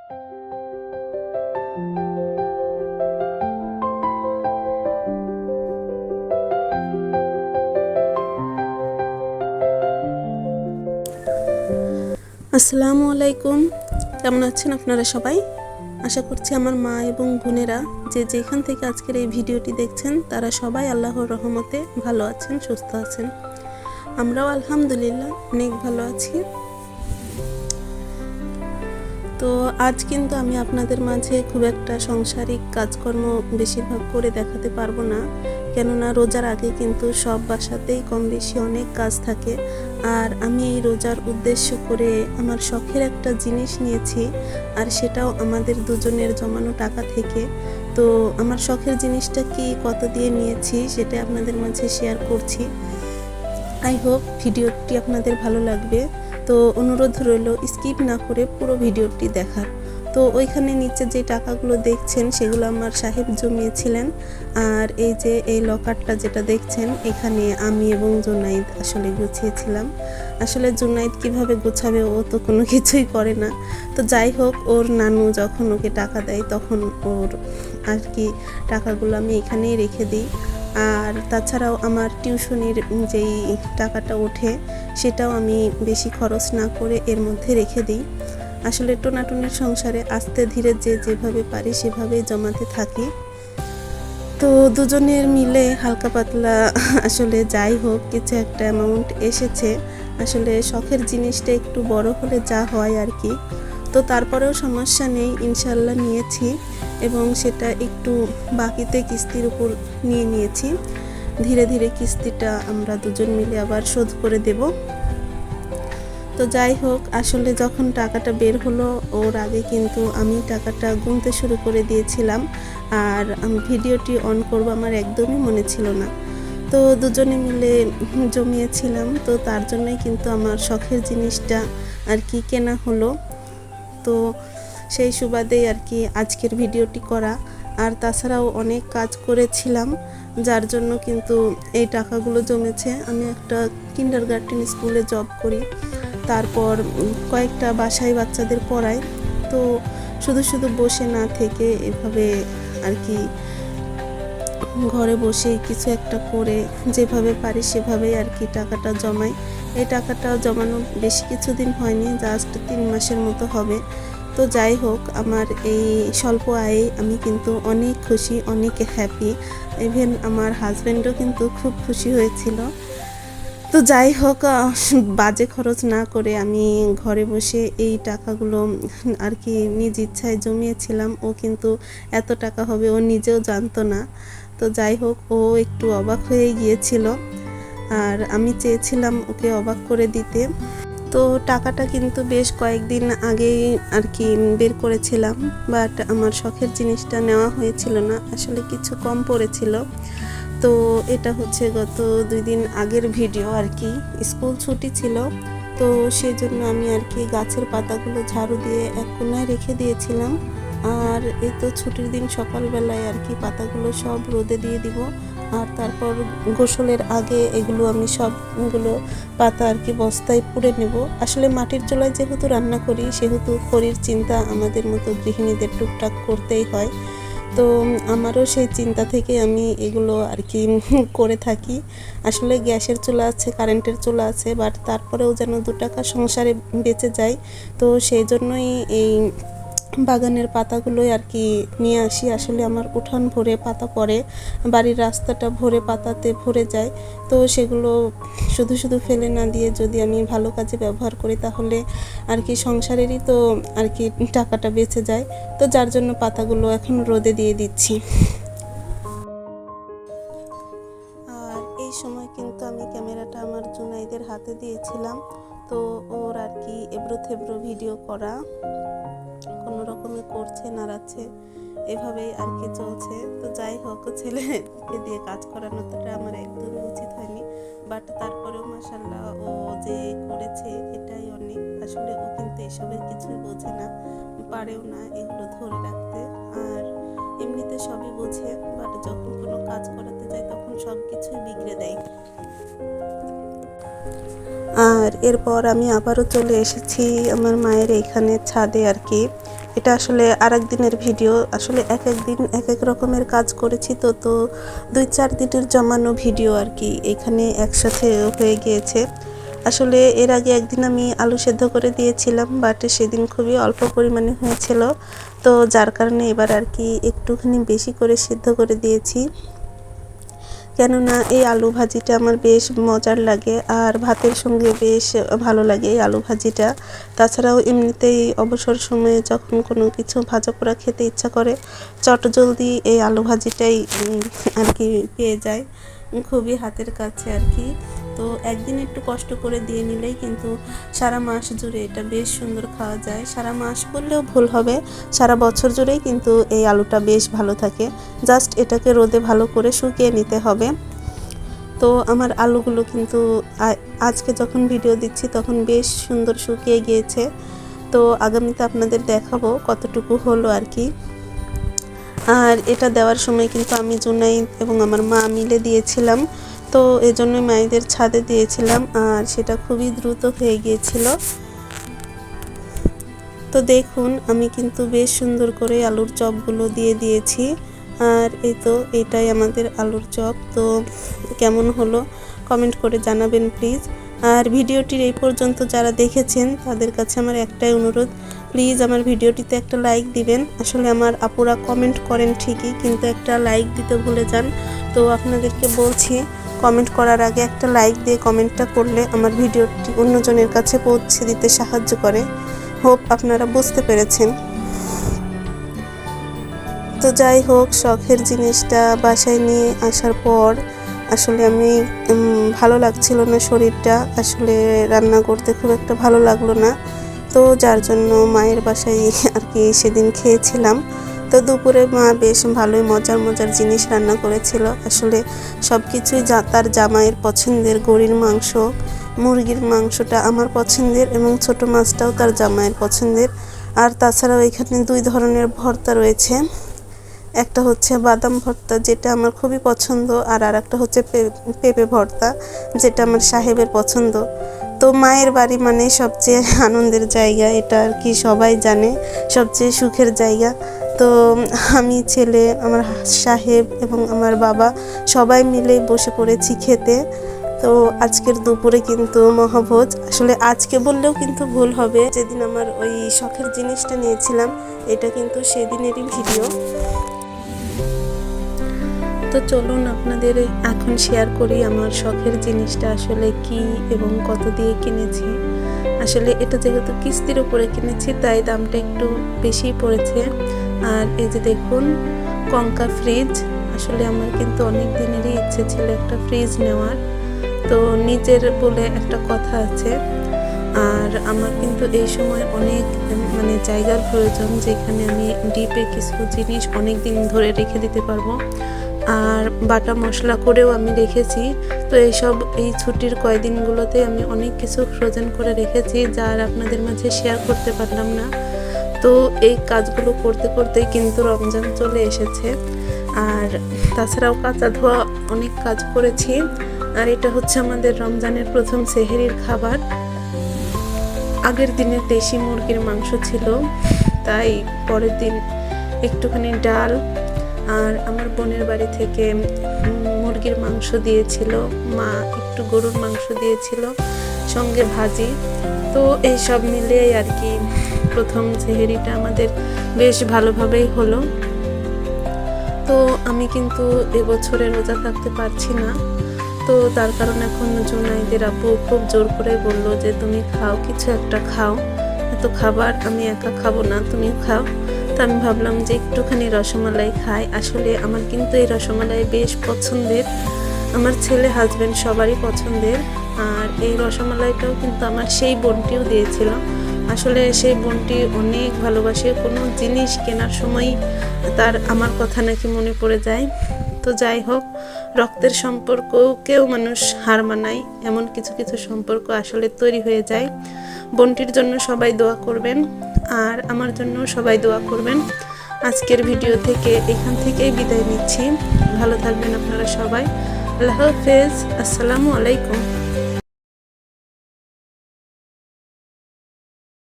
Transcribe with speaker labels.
Speaker 1: আসসালামু আলাইকুম, কেমন আছেন আপনারা সবাই? আশা করছি আমার মা এবং বোনেরা যে যেখান থেকে আজকের এই ভিডিওটি দেখছেন তারা সবাই আল্লাহর রহমতে ভালো আছেন, সুস্থ আছেন। আমরাও আলহামদুলিল্লাহ অনেক ভালো আছি। তো আজ কিন্তু আমি আপনাদের মাঝে খুব একটা সাংসারিক কাজকর্ম বেশিরভাগ করে দেখাতে পারবো না, কেননা রোজার আগে কিন্তু সব বাসাতেই কম বেশি অনেক কাজ থাকে। আর আমি এই রোজার উদ্দেশ্য করে আমার শখের একটা জিনিস নিয়েছি, আর সেটাও আমাদের দুজনের জমানো টাকা থেকে। তো আমার শখের জিনিসটা কি, কত দিয়ে নিয়েছি, সেটা আপনাদের মাঝে শেয়ার করছি। আই হোপ ভিডিওটি আপনাদের ভালো লাগবে। তো অনুরোধ রইল স্কিপ না করে পুরো ভিডিওটি দেখার। তো ওইখানে নিচে যে টাকাগুলো দেখছেন সেগুলো আমার সাহেব জমিয়েছিলেন। আর এই যে এই লকারটা যেটা দেখছেন, এখানে আমি এবং জুনাইদ আসলে গুছিয়েছিলাম। আসলে জুনাইদ কিভাবে গোছাবে, ও তো কোনো কিছুই করে না। তো যাই হোক, ওর নানু যখন ওকে টাকা দেয় তখন ওর আর কি টাকাগুলো আমি এখানেই রেখে দিই। আর তাছাড়াও আমার টিউশনির যেই টাকাটা ওঠে সেটাও আমি বেশি খরচ না করে এর মধ্যে রেখে দিই। আসলে টোনাটুনির সংসারে আস্তে ধীরে যে যেভাবে পারি সেভাবেই জমাতে থাকি। তো দুজনের মিলে হালকা পাতলা আসলে যাই হোক কিছু একটা অ্যামাউন্ট এসেছে। আসলে শখের জিনিসটা একটু বড় হলে যা হয় আর কি। তো তারপরেও সমস্যা নেই, ইনশাল্লাহ নিয়েছি এবং সেটা একটু বাকিতে কিস্তির উপর নিয়েছি। ধীরে ধীরে কিস্তিটা আমরা দুজন মিলে আবার শোধ করে দেব। তো যাই হোক, আসলে যখন টাকাটা বের হলো ওর আগে কিন্তু আমি টাকাটা গুনতে শুরু করে দিয়েছিলাম। আর আমি ভিডিওটি অন করব আমার একদমই মনে ছিল না। তো দুজনে মিলে জমিয়েছিলাম, তো তার জন্যই কিন্তু আমার শখের জিনিসটা আর কি কেনা হলো। তো সেই সুবাদেই আর কি আজকের ভিডিওটি করা। আর তাছাড়াও অনেক কাজ করেছিলাম যার জন্য কিন্তু এই টাকাগুলো জমেছে। আমি একটা কিন্ডারগার্টেন স্কুলে জব করি, তারপর কয়েকটা বাসায় বাচ্চাদের পড়াই। তো শুধু শুধু বসে না থেকে এভাবে আর কি ঘরে বসে কিছু একটা করে যেভাবে পারি সেভাবেই আর কি টাকাটা জমাই। এই টাকাটা জমানো বেশি কিছুদিন হয়নি, জাস্ট 3 মাসের মতো হবে। তো যাই হোক, আমার এই স্বল্প আয়ে আমি কিন্তু অনেক খুশি, অনেক হ্যাপি। ইভেন আমার হাজব্যান্ডও কিন্তু খুব খুশি হয়েছিল। তো যাই হোক, বাজে খরচ না করে আমি ঘরে বসে এই টাকাগুলো আর কি নিজ ইচ্ছায় জমিয়েছিলাম। ও কিন্তু এত টাকা হবে ও নিজেও জানতো না। তো যাই হোক, ও একটু অবাক হয়ে গিয়েছিল আর আমি চেয়েছিলাম ওকে অবাক করে দিতে। তো টাকাটা কিন্তু বেশ কয়েকদিন আগেই আর কি বের করেছিলাম, বাট আমার শখের জিনিসটা নেওয়া হয়েছিল না, আসলে কিছু কম পড়েছিল। তো এটা হচ্ছে গত 2 দিন আগের ভিডিও আর কি। স্কুল ছুটি ছিল, তো সেই জন্য আমি আর কি গাছের পাতাগুলো ঝাড়ু দিয়ে এক কোণায় রেখে দিয়েছিলাম। আর এই তো ছুটির দিন সকালবেলায় আর কি পাতাগুলো সব রোদে দিয়ে দিব। আর তারপর গোসলের আগে এগুলো আমি সবগুলো পাতা আর কি বস্তায় পুড়ে নেব। আসলে মাটির চুলায় যেহেতু রান্না করি সেহেতু খড়ির চিন্তা আমাদের মতো গৃহিণীদের টুকটাক করতেই হয়। তো আমারও সেই চিন্তা থেকে আমি এগুলো আর কি করে থাকি। আসলে গ্যাসের চুলা আছে, কারেন্টের চুলা আছে, বাট তারপরেও যেন 2 টাকা সংসারে বেঁচে যায়। তো সেই জন্যই এই বাগানের পাতাগুলোই আর কি নিয়ে আসি। আসলে আমার উঠান ভরে পাতা পড়ে, বাড়ির রাস্তাটা ভরে পাতাতে ভরে যায়। তো সেগুলো শুধু শুধু ফেলে না দিয়ে যদি আমি ভালো কাজে ব্যবহার করি তাহলে আর কি সংসারেরই তো আর কি টাকাটা বেঁচে যায়। তো যার জন্য পাতাগুলো এখন রোদে দিয়ে দিচ্ছি। আর এই সময় কিন্তু আমি ক্যামেরাটা আমার জুনাইদের হাতে দিয়েছিলাম। তো ওর আর কি এবড়ো থেবড়ো ভিডিও করা, কোনো রকমে করছে, নাড়াচ্ছে, এভাবেই আর কি চলছে। তো যাই হোক, ছেলেকে দিয়ে কাজ করানোটা আমার একদমই উচিত হয়নি, বাট তারপরেও মাশাআল্লাহ ও যে করেছে এটাই অনেক। আসলে ও কিন্তু এসবের কিছুই বোঝে না, পারেও না এগুলো ধরে রাখতে। আর এমনিতে সবই বোঝে, বাট যখন কোনো কাজ করাতে যায় তখন সব কিছুই বিগড়ে দেয়। আর এরপর আমি আবারও চলে এসেছি আমার মায়ের এইখানে ছাদে আর কি। এটা আসলে আরেক দিনের ভিডিও। আসলে এক এক দিন এক এক রকমের কাজ করেছি, তো 2-4 দিনের জমানো ভিডিও আর কি এখানে একসাথে হয়ে গিয়েছে। আসলে এর আগে একদিন আমি আলু সেদ্ধ করে দিয়েছিলাম, বাট সেদিন খুবই অল্প পরিমাণে হয়েছিল, তো যার কারণে এবার আর কি একটুখানি বেশি করে সেদ্ধ করে দিয়েছি। কেননা এই আলু ভাজিটা আমার বেশ মজার লাগে আর ভাতের সঙ্গে বেশ ভালো লাগে এই আলু ভাজিটা। তাছাড়াও এমনিতেই অবসর সময়ে যখন কোনো কিছু ভাজা পোড়া খেতে ইচ্ছা করে, চটজলদি এই আলু ভাজিটাই আর কি পেয়ে যায়, খুবই হাতের কাছে আর কি। তো একদিন একটু কষ্ট করে দিয়ে নিলেই কিন্তু সারা মাস জুড়ে এটা বেশ সুন্দর খাওয়া যায়। সারা মাস বললেও ভুল হবে, সারা বছর জুড়েই কিন্তু এই আলুটা বেশ ভালো থাকে। জাস্ট এটাকে রোদে ভালো করে শুকিয়ে নিতে হবে। তো আমার আলুগুলো কিন্তু আজকে যখন ভিডিও দিচ্ছি তখন বেশ সুন্দর শুকিয়ে গিয়েছে। তো আগামীতে আপনাদের দেখাবো কতটুকু হলো আর কি। আর এটা দেওয়ার সময় কিন্তু আমি জুনাইদ এবং আমার মা মিলে দিয়েছিলাম, তো এজন্যই মায়েদের ছাদে দিয়েছিলাম আর সেটা খুবই দ্রুত হয়ে গিয়েছিল। তো দেখুন আমি কিন্তু বেশ সুন্দর করে আলুর চপগুলো দিয়ে দিয়েছি। আর এই তো এটাই আমাদের আলুর চপ। তো কেমন হলো কমেন্ট করে জানাবেন প্লিজ। আর ভিডিওটির এই পর্যন্ত যারা দেখেছেন তাদের কাছে আমার একটাই অনুরোধ, প্লিজ আমার ভিডিওটিতে একটা লাইক দিবেন। আসলে আমার আপুরা কমেন্ট করেন ঠিকই, কিন্তু একটা লাইক দিতে ভুলে যান। তো আপনাদেরকে বলছি, কমেন্ট করার আগে একটা লাইক দিয়ে কমেন্টটা করলে আমার ভিডিওটি অন্যজনের কাছে পৌঁছে দিতে সাহায্য করে। হোপ আপনারা বুঝতে পেরেছেন। তো যাই হোক, শখের জিনিসটা বাসায় নিয়ে আসার পর আসলে আমি ভালো লাগছিল না শরীরটা, আসলে রান্না করতে খুব একটা ভালো লাগলো না। তো যার জন্য মায়ের বাসায় আর কি সেদিন খেয়েছিলাম। তো দুপুরে মা বেশ ভালোই মজার মজার জিনিস রান্না করেছিল। আসলে সব কিছুই তার জামাইয়ের পছন্দের। গরুর মাংস, মুরগির মাংসটা আমার পছন্দের এবং ছোট মাছটাও তার জামাইয়ের পছন্দের। আর তাছাড়াও এখানে 2 ধরনের ভর্তা রয়েছে। একটা হচ্ছে বাদাম ভর্তা, যেটা আমার খুবই পছন্দ, আর আরেকটা হচ্ছে পেঁপে ভর্তা, যেটা আমার সাহেবের পছন্দ। তো মায়ের বাড়ি মানে সবচেয়ে আনন্দের জায়গা, এটা আর কি সবাই জানে, সবচেয়ে সুখের জায়গা। তো আমি, ছেলে, আমার সাহেব এবং আমার বাবা সবাই মিলে বসে পড়েছি খেতে। তো আজকের দুপুরে কিন্তু মহাভোজ। আসলে আজকে বললেও কিন্তু ভুল হবে, যেদিন আমার ওই শখের জিনিসটা নিয়েছিলাম এটা কিন্তু সেদিনেরই ভিডিও। তো চলুন আপনাদের এখন শেয়ার করি আমার শখের জিনিসটা আসলে কি এবং কত দিয়ে কিনেছি। আসলে এটা যেহেতু কিস্তির উপরে কিনেছি তাই দামটা একটু বেশি পড়েছে। আর এই যে দেখুন কঙ্কা ফ্রিজ, আসলে আমার কিন্তু অনেক দিনেরই ইচ্ছে ছিল একটা ফ্রিজ নেওয়ার। তো নিজের বলে একটা কথা আছে, আর আমার কিন্তু এই সময় অনেক মানে জায়গার প্রয়োজন, যেখানে আমি ডিপে কিছু জিনিস অনেক দিন ধরে রেখে দিতে পারবো। আর বাটা মশলা করেও আমি রেখেছি। তো এই ছুটির কয়েকদিনগুলোতে আমি অনেক কিছু ফ্রোজেন করে রেখেছি, যা আর আপনাদের মাঝে শেয়ার করতে পারলাম না। তো এই কাজগুলো করতে করতেই কিন্তু রমজান চলে এসেছে। আর তাছাড়াও কাঁচা ধোয়া অনেক কাজ করেছি। আর এটা হচ্ছে আমাদের রমজানের প্রথম সেহরির খাবার। আগের দিনে দেশি মুরগির মাংস ছিল, তাই পরের দিন একটুখানি ডাল, আর আমার বোনের বাড়ি থেকে মুরগির মাংস দিয়েছিল, মা একটু গরুর মাংস দিয়েছিল, সঙ্গে ভাজি। তো এই সব মিলিয়ে আর কি প্রথম সেহরিটা আমাদের বেশ ভালোভাবেই হলো। তো আমি কিন্তু এবছরে রোজা থাকতে পারছি না, তো তার কারণে এখন জুনাইদের আপু খুব জোর করে বললো যে তুমি খাও, কিছু একটা খাও, এত খাবার আমি একা খাবো না, তুমি খাও। তো আমি ভাবলাম যে একটুখানি রসমালাই খাই। আসলে আমার কিন্তু এই রসমালাই বেশ পছন্দের, আমার ছেলে হাজব্যান্ড সবারই পছন্দের। আর এই রসমালাইটাও কিন্তু আমার সেই বোনটিও দিয়েছিল। আসলে সেই বোনটি অনেক ভালোবাসে, কোনো জিনিস কেনার সময় তার আমার কথা নাকি মনে পড়ে যায়। তো যাই হোক, রক্তের সম্পর্ককেও মানুষ হার মানায়, এমন কিছু কিছু সম্পর্ক আসলে তৈরি হয়ে যায়। বোনটির জন্য সবাই দোয়া করবেন, আর আমার জন্য সবাই দোয়া করবেন। আজকের ভিডিও থেকে এখান থেকেই বিদায় নিচ্ছি। ভালো থাকবেন আপনারা সবাই। আল্লাহ হাফেজ। আসসালামু আলাইকুম।